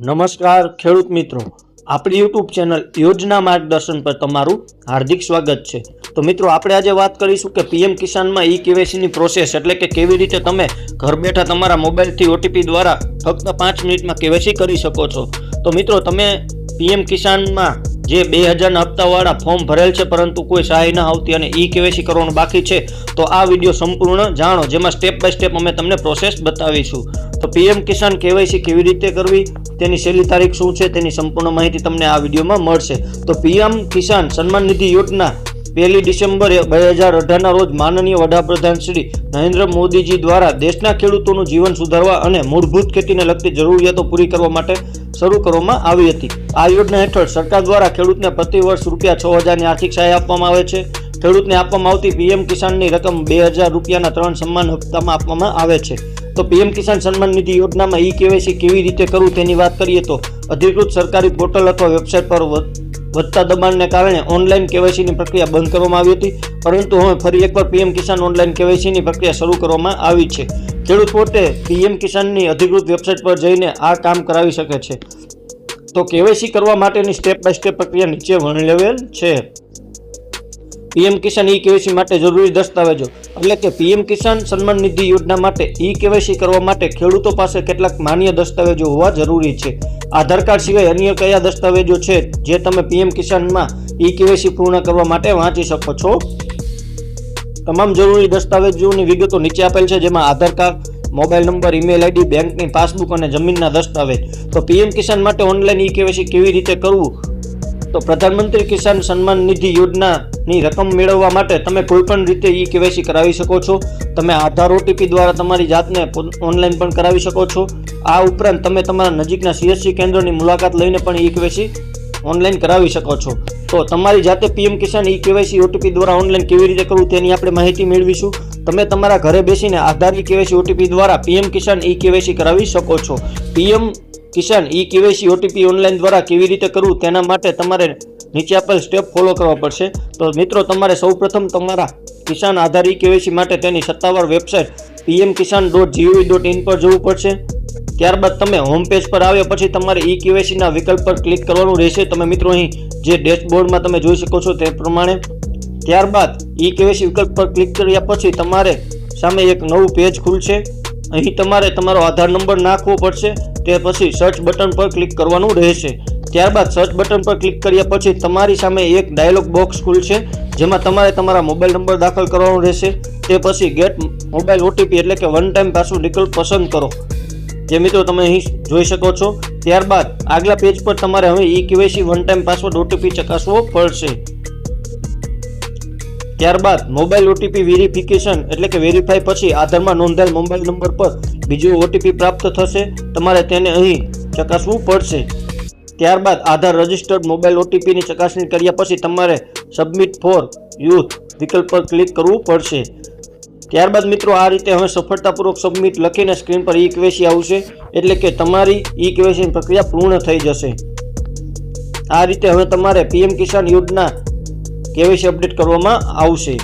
નમસ્કાર ખેડૂત મિત્રો, આપણી યુટ્યુબ ચેનલ યોજના માર્ગદર્શન પર તમારું હાર્દિક સ્વાગત છે। તો મિત્રો, આપણે આજે વાત કરીશું કે પીએમ કિસાનમાં ઈ કેવાયસીની પ્રોસેસ એટલે કે કેવી રીતે તમે ઘર બેઠા તમારા મોબાઈલથી ઓટીપી દ્વારા ફક્ત 5 મિનિટમાં કેવાયસી કરી શકો છો। તો મિત્રો, તમે પીએમ કિસાનમાં જે 2000ના હપ્તાવાળા ફોર્મ ભરેલ છે પરંતુ કોઈ સહાય ન આવતી અને ઈ કેવાયસી કરવાનું બાકી છે, તો આ વિડીયો સંપૂર્ણ જાણો, જેમાં સ્ટેપ બાય સ્ટેપ અમે તમને પ્રોસેસ બતાવીશું। તો પીએમ કિસાન કેવાયસી કેવી રીતે કરવી, તેની છેલ્લી તારીખ શું છે, તેની સંપૂર્ણ માહિતી તમને આ વિડીયોમાં મળશે। તો પીએમ કિસાન સન્માન નિધિ યોજના 1 ડિસેમ્બર 2018ના રોજ માનનીય વડાપ્રધાન શ્રી નરેન્દ્ર મોદીજી દ્વારા દેશના ખેડૂતોનું જીવન સુધારવા અને મૂળભૂત ખેતીને લગતી જરૂરિયાતો પૂરી કરવા માટે શરૂ કરવામાં આવી હતી। આ યોજના હેઠળ સરકાર દ્વારા ખેડૂતને પ્રતિ વર્ષ ₹6000ની આર્થિક સહાય આપવામાં આવે છે। ખેડૂતને આપવામાં આવતી પીએમ કિસાનની રકમ 2000 રૂપિયાના 3 સમાન હપ્તામાં આપવામાં આવે છે। તો પીએમ કિસાન સન્માન નિધિ યોજનામાં ઈ કેવાયસી કેવી રીતે કરવું તેની વાત કરીએ તો અધિકૃત સરકારી પોર્ટલ અથવા વેબસાઇટ પર વધતા દબાણને કારણે ઓનલાઈન કેવાયસીની પ્રક્રિયા બંધ કરવામાં આવી હતી, પરંતુ હવે ફરી એકવાર પીએમ કિસાન ઓનલાઈન કેવાયસીની પ્રક્રિયા શરૂ કરવામાં આવી છે। ખેડૂત પોતે પીએમ કિસાનની અધિકૃત વેબસાઇટ પર જઈને આ કામ કરાવી શકે છે। તો કેવાયસી કરવા માટેની સ્ટેપ બાય સ્ટેપ પ્રક્રિયા નીચે વર્ણવેલ છે। પીએમ કિસાન ઈ કેવાયસી માટે જરૂરી દસ્તાવેજો એટલે કે પીએમ કિસાન સન્માન નિધિ યોજના માટે ઈ કેવાયસી કરવા માટે ખેડૂતો પાસે કેટલાક માન્ય દસ્તાવેજો હોવા જરૂરી છે। આધાર કાર્ડ સિવાય અન્ય કયા દસ્તાવેજો છે જે તમે પીએમ કિસાનમાં ઈ કેવાયસી પૂર્ણ કરવા માટે વાંચી શકો છો? તમામ જરૂરી દસ્તાવેજોની વિગતો નીચે આપેલ છે, જેમાં Aadhaar card, mobile number, email ID, બેંકની પાસબુક અને જમીનના દસ્તાવેજ। તો પીએમ કિસાન માટે ઓનલાઈન ઈ કેવાયસી કેવી રીતે કરવું? તો પ્રધાનમંત્રી કિસાન સન્માન નિધિ યોજનાની રકમ મેળવવા માટે તમે કોઈપણ રીતે ઈ કેવાયસી કરાવી શકો છો। તમે આધાર ઓટીપી દ્વારા તમારી જાતને ઓનલાઈન પણ કરાવી શકો છો। આ ઉપરાંત તમે તમારા નજીકના સીએસસી કેન્દ્રની મુલાકાત લઈને પણ ઈ કેવાયસી ઓનલાઈન કરાવી શકો છો। તો તમારી જાતે પીએમ કિસાન ઈ કેવાયસી ઓટીપી દ્વારા ઓનલાઈન કેવી રીતે કરવું તેની આપણે માહિતી મેળવીશું। તમે તમારા ઘરે બેસીને આધાર ઈ કેવાયસી ઓટીપી દ્વારા પીએમ કિસાન ઈ કેવાયસી કરાવી શકો છો। પીએમ કિસાન ઈ કેવાયસી ઓટીપી ઓનલાઈન દ્વારા કેવી રીતે કરવું તેના માટે તમારે નીચે આપેલ સ્ટેપ ફોલો કરવા પડશે। તો મિત્રો, તમારે સૌપ્રથમ તમારા કિસાન આધાર ઈ કેવાયસી માટે તેની સત્તાવાર વેબસાઇટ pmkisan.gov.in પર જવું પડશે। ત્યારબાદ તમે હોમ પેજ પર આવ્યા પછી તમારે ઈ કેવાયસીના વિકલ્પ પર ક્લિક કરવાનું રહેશે। તમે મિત્રો અહીં જે ડેશબોર્ડમાં તમે જોઈ શકો છો તે પ્રમાણે। ત્યારબાદ ઈ કેવાયસી વિકલ્પ પર ક્લિક કર્યા પછી તમારે સામે એક નવું પેજ ખુલશે। અહીં તમારે તમારો આધાર નંબર નાખવો પડશે। તે પછી સર્ચ બટન પર ક્લિક કરવાનું રહેશે। ત્યારબાદ સર્ચ બટન પર ક્લિક કર્યા પછી તમારી સામે એક ડાયલોગ બોક્સ ખુલશે, જેમાં તમારે તમારા મોબાઈલ નંબર દાખલ કરવાનો રહેશે। તે પછી ગેટ મોબાઈલ ઓટીપી એટલે કે વન ટાઈમ પાસવર્ડ વિકલ્પ પસંદ કરો, જે મિત્રો તમે અહીં જોઈ શકો છો। ત્યારબાદ આગલા પેજ પર તમારે હવે e KYC one time password OTP ચકાસવો પડશે। ત્યારબાદ મોબાઈલ ઓટીપી વેરિફિકેશન એટલે કે વેરીફાઈ પછી આધારમાં નોંધાયેલ મોબાઈલ નંબર પર બીજો ઓટીપી પ્રાપ્ત થશે, તમારે તેને અહીં ચકાસવું પડશે। ત્યારબાદ આધાર રજિસ્ટર્ડ મોબાઈલ ઓટીપીની ચકાસણી કર્યા પછી તમારે સબમિટ ફોર યુથ વિકલ્પ પર ક્લિક કરવું પડશે। ત્યારબાદ મિત્રો, આ રીતે હવે સફળતાપૂર્વક સબમિટ લખીને સ્ક્રીન પર ઈ કેવાયસી આવશે, એટલે કે તમારી ઈ કેવાયસીની પ્રક્રિયા પૂર્ણ થઈ જશે। આ રીતે હવે તમારે પીએમ કિસાન યોજના કેવાયસી અપડેટ કરવામાં આવશે।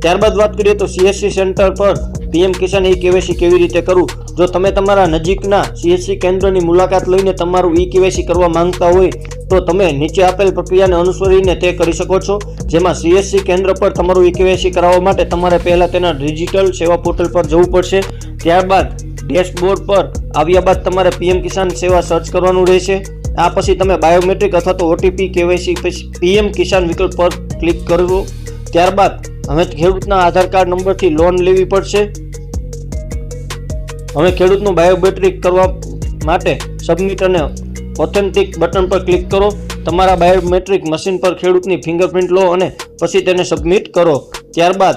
ત્યારબાદ વાત કરીએ તો સીએસસી સેન્ટર પર પીએમ કિસાન ઈ કેવાયસી કેવી રીતે કરવું? જો તમે તમારા નજીકના સીએસસી કેન્દ્રની મુલાકાત લઈને તમારું ઈ કેવાયસી કરવા માંગતા હોય તો તમે નીચે આપેલ પ્રક્રિયાને અનુસરીને તે કરી શકો છો, જેમાં સીએસસી કેન્દ્ર પર તમારું ઈ કેવાયસી કરાવવા માટે તમારે પહેલા તેના ડિજિટલ સેવા પોર્ટલ પર જવું પડશે। ત્યારબાદ ડેશબોર્ડ પર આવ્યા બાદ તમારે પીએમ કિસાન સેવા સર્ચ કરવાનું રહેશે। આ પછી તમે બાયોમેટ્રિક અથવા તો ઓટીપી કેવાયસી પછી પીએમ કિસાન વિકલ્પ પર ક્લિક કરવું। ત્યારબાદ હવે ખેડૂતના આધાર કાર્ડ નંબરથી લોન લેવી પડશે। હવે ખેડૂતનું બાયોમેટ્રિક કરવા માટે સબમિટ અને ઓથેન્ટિક બટન પર ક્લિક કરો। તમારા બાયોમેટ્રિક મશીન પર ખેડૂતની ફિંગરપ્રિન્ટ લો અને પછી તેને સબમિટ કરો। ત્યારબાદ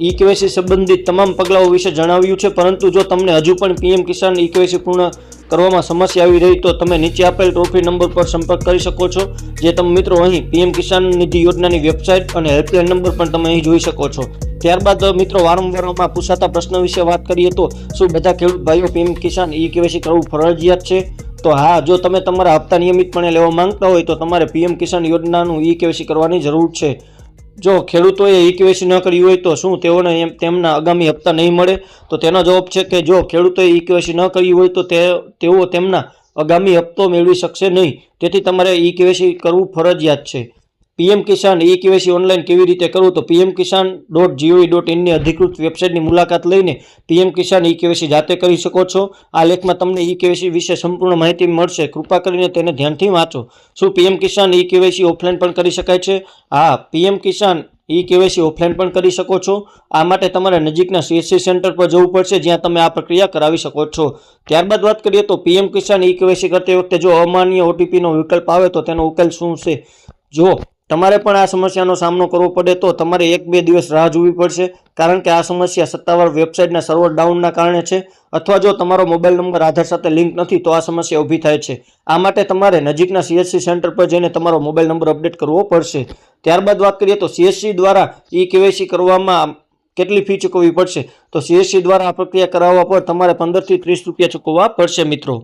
ઈ કેવાયસી સંબંધિત તમામ પગલાઓ વિશે જણાવ્યું છે, પરંતુ જો તમને હજુ પણ પીએમ કિસાન ઈ કેવાયસી પૂર્ણ કરવામાં સમસ્યા આવી રહી તો તમે નીચે આપેલ ટોલ નંબર પર સંપર્ક કરી શકો છો, જે તમે મિત્રો અહીં પીએમ કિસાન નિધિ યોજનાની વેબસાઇટ અને હેલ્પલાઇન નંબર પણ તમે અહીં જોઈ શકો છો। ત્યારબાદ મિત્રો, વારંવારમાં પૂછાતા પ્રશ્ન વિશે વાત કરીએ તો શું બધા ખેડૂત ભાઈઓ પીએમ કિસાન ઈ કેવાયસી કરવું ફરજિયાત છે? તો હા, જો તમે તમારા હપ્તા નિયમિતપણે લેવા માંગતા હોય તો તમારે પીએમ કિસાન યોજનાનું ઈ કેવાયસી કરવાની જરૂર છે। જો ખેડૂતોએ ઈ કેવાયસી ન કરી હોય તો શું તેઓને તેમના આગામી હપ્તા નહીં મળે? તો તેનો જવાબ છે કે જો ખેડૂતોએ ઈ કેવાયસી ન કરી હોય તો તેઓ તેમના આગામી હપ્તો મેળવી શકશે નહીં. તેથી તમારે ઈ કેવાયસી કરવું ફરજિયાત છે. પીએમ કિસાન ઈ કેવાયસી ઓનલાઈન કેવી રીતે કરવું? તો pmkisan.gov.in ની અધિકૃત વેબસાઇટની મુલાકાત લઈને પીએમ કિસાન ઈ કેવાયસી જાતે કરી શકો છો. આ લેખમાં તમને ઈ કેવાયસી વિશે સંપૂર્ણ માહિતી મળશે. કૃપા કરીને તેને ધ્યાનથી વાંચો. શું પીએમ કિસાન ઈ કેવાયસી ઓફલાઈન પણ કરી શકાય છે? હા, પીએમ કિસાન ઈ કેવાયસી ઓફલાઈન પણ કરી શકો છો. આ માટે તમારે નજીકના CSC સેન્ટર પર જવું પડશે, જ્યાં તમે આ પ્રક્રિયા કરાવી શકો છો. ત્યારબાદ વાત કરીએ તો પીએમ કિસાન ઈ કેવાયસી કરતી વખતે જો અમાન્ય OTPનો વિકલ્પ આવે તો તેનો ઉકેલ શું છે? જો તમારે પણ આ સમસ્યાનો સામનો કરવો પડે તો તમારે 1-2 દિવસ રાહ જોવી પડશે, કારણ કે આ સમસ્યા સત્તાવાર વેબસાઇટના સર્વર ડાઉનના કારણે છે, અથવા જો તમારો મોબાઈલ નંબર આધાર સાથે લિંક નથી તો આ સમસ્યા ઊભી થાય છે. આ માટે તમારે નજીકના CSC સેન્ટર પર જઈને તમારો મોબાઈલ નંબર અપડેટ કરવો પડશે. ત્યારબાદ વાત કરીએ તો CSC દ્વારા ઈ કેવાયસી કરવામાં કેટલી ફી ચૂકવવી પડશે? તો CSC દ્વારા આ પ્રક્રિયા કરાવવા પર તમારે 15 થી 30 રૂપિયા ચૂકવવા પડશે મિત્રો.